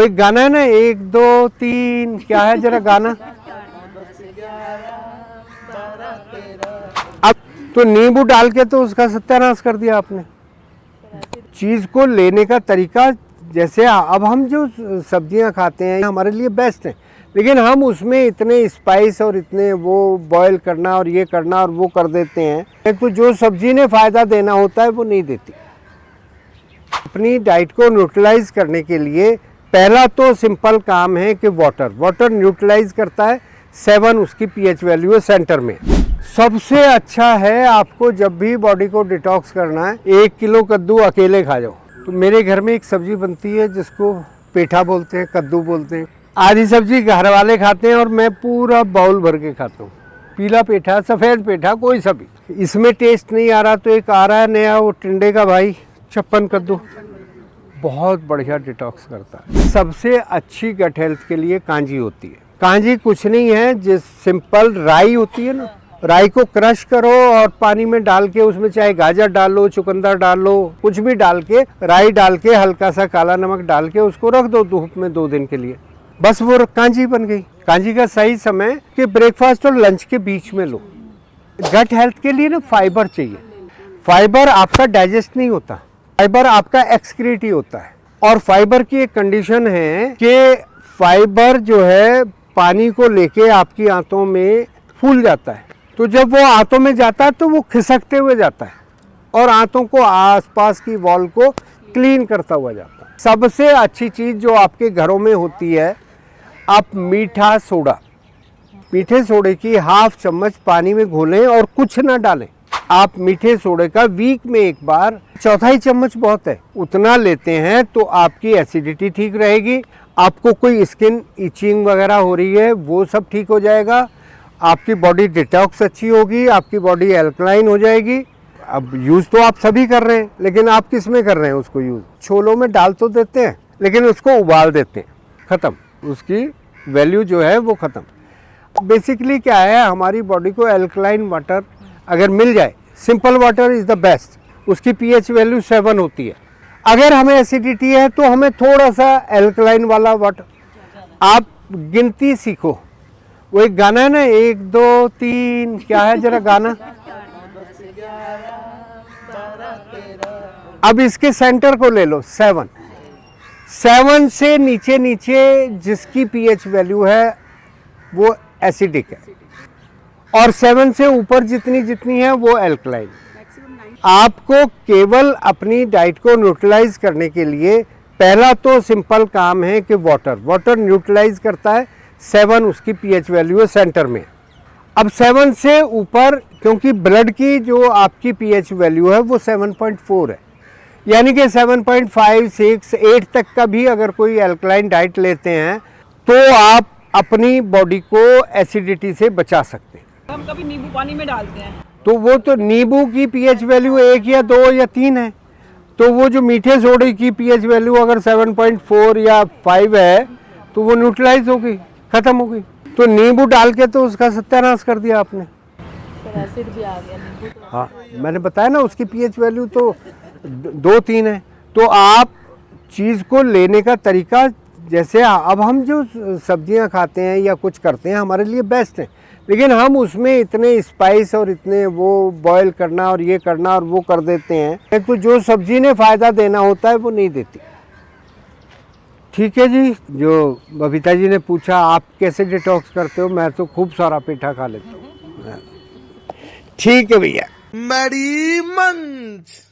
एक गाना है ना, 1 2 3, क्या है जरा गाना। अब तो नींबू डाल के तो उसका सत्यानाश कर दिया आपने। चीज को लेने का तरीका, जैसे अब हम जो सब्जियां खाते हैं हमारे लिए बेस्ट है, लेकिन हम उसमें इतने स्पाइस और इतने वो बॉईल करना और ये करना और वो कर देते हैं, तो जो सब्जी ने फायदा देना होता है वो नहीं देती। अपनी डाइट को न्यूट्रलाइज करने के लिए पहला तो सिंपल काम है कि वाटर न्यूट्रलाइज करता है। 7 उसकी पीएच वैल्यू है सेंटर में। सबसे अच्छा है आपको जब भी बॉडी को डिटॉक्स करना है, 1 किलो कद्दू अकेले खा जाओ। तो मेरे घर में एक सब्जी बनती है जिसको पेठा बोलते हैं, कद्दू बोलते हैं। आधी सब्जी घर वाले खाते हैं और मैं पूरा बाउल भर के खाता हूँ। पीला पेठा, सफ़ेद पेठा, कोई सा भी। इसमें टेस्ट नहीं आ रहा तो एक आ रहा है नया, वो टिंडे का भाई, छप्पन कद्दू, बहुत बढ़िया डिटॉक्स करता है। सबसे अच्छी गट हेल्थ के लिए कांजी होती है। कांजी कुछ नहीं है, जिस सिंपल राई होती है ना, राई को क्रश करो और पानी में डाल के उसमें चाहे गाजर डाल लो, चुकंदर डाल लो, कुछ भी डाल के, राई डाल के, हल्का सा काला नमक डाल के उसको रख दो धूप में 2 दिन के लिए, बस वो कांजी बन गई। कांजी का सही समय कि ब्रेकफास्ट और लंच के बीच में लो। गट हेल्थ के लिए ना फाइबर चाहिए। फाइबर आपका डाइजेस्ट नहीं होता, फाइबर आपका एक्सक्रीट ही होता है। और फाइबर की एक कंडीशन है कि फाइबर जो है पानी को लेके आपकी आंतों में फूल जाता है, तो जब वो आंतों में जाता है तो वो खिसकते हुए जाता है और आंतों को, आसपास की वॉल को क्लीन करता हुआ जाता है। सबसे अच्छी चीज़ जो आपके घरों में होती है, आप मीठा सोडा, मीठे सोडे की 1/2 चम्मच पानी में घोलें और कुछ ना डालें। आप मीठे सोडे का वीक में एक बार 1/4 चम्मच बहुत है, उतना लेते हैं तो आपकी एसिडिटी ठीक रहेगी। आपको कोई स्किन इचिंग वगैरह हो रही है वो सब ठीक हो जाएगा। आपकी बॉडी डिटॉक्स अच्छी होगी, आपकी बॉडी एल्कलाइन हो जाएगी। अब यूज़ तो आप सभी कर रहे हैं, लेकिन आप किस में कर रहे हैं उसको यूज़? छोलों में डाल तो देते हैं, लेकिन उसको उबाल देते हैं, ख़त्म, उसकी वैल्यू जो है वो ख़त्म। बेसिकली क्या है, हमारी बॉडी को एल्कलाइन वाटर अगर मिल जाए, simple water is the best, उसकी पीएच वैल्यू 7 होती है। अगर हमें एसिडिटी है तो हमें थोड़ा सा एल्कलाइन वाला वाटर, आप गिनती सीखो। वो एक गाना है ना, 1 2 3, क्या है जरा गाना। अब इसके सेंटर को ले लो, 7 से नीचे नीचे जिसकी पीएच वैल्यू है वो एसिडिक है, और 7 से ऊपर जितनी जितनी है वो एल्कलाइन। आपको केवल अपनी डाइट को न्यूट्रलाइज करने के लिए पहला तो सिंपल काम है कि वाटर न्यूट्रलाइज करता है। 7 उसकी पीएच वैल्यू है सेंटर में। अब 7 से ऊपर, क्योंकि ब्लड की जो आपकी पीएच वैल्यू है वो 7.4 है, यानी कि 7.5 6 8 तक का भी अगर कोई एल्कलाइन डाइट लेते हैं तो आप अपनी बॉडी को एसिडिटी से बचा सकते हैं। हम कभी नींबू पानी में डालते हैं तो वो तो नींबू की पीएच वैल्यू 1 या 2 या 3 है, तो वो जो मीठे सोडे की पीएच वैल्यू अगर 7.4 या 5 है तो वो न्यूट्रलाइज हो गई, खत्म हो गई। तो नींबू डाल के तो उसका सत्यानाश कर दिया आपने। एसिड भी आ गया नींबू तो। हाँ, मैंने बताया ना उसकी पीएच वैल्यू तो 2-3 है। तो आप चीज़ को लेने का तरीका, जैसे अब हम जो सब्जियां खाते हैं या कुछ करते हैं हमारे लिए बेस्ट है, लेकिन हम उसमें इतने स्पाइस और इतने वो बॉईल करना और ये करना और वो कर देते हैं, तो जो सब्जी ने फायदा देना होता है वो नहीं देती। ठीक है जी, जो बबीता जी ने पूछा आप कैसे डिटॉक्स करते हो, मैं तो खूब सारा पेठा खा लेता हूँ। ठीक है भैया। मरी मंच।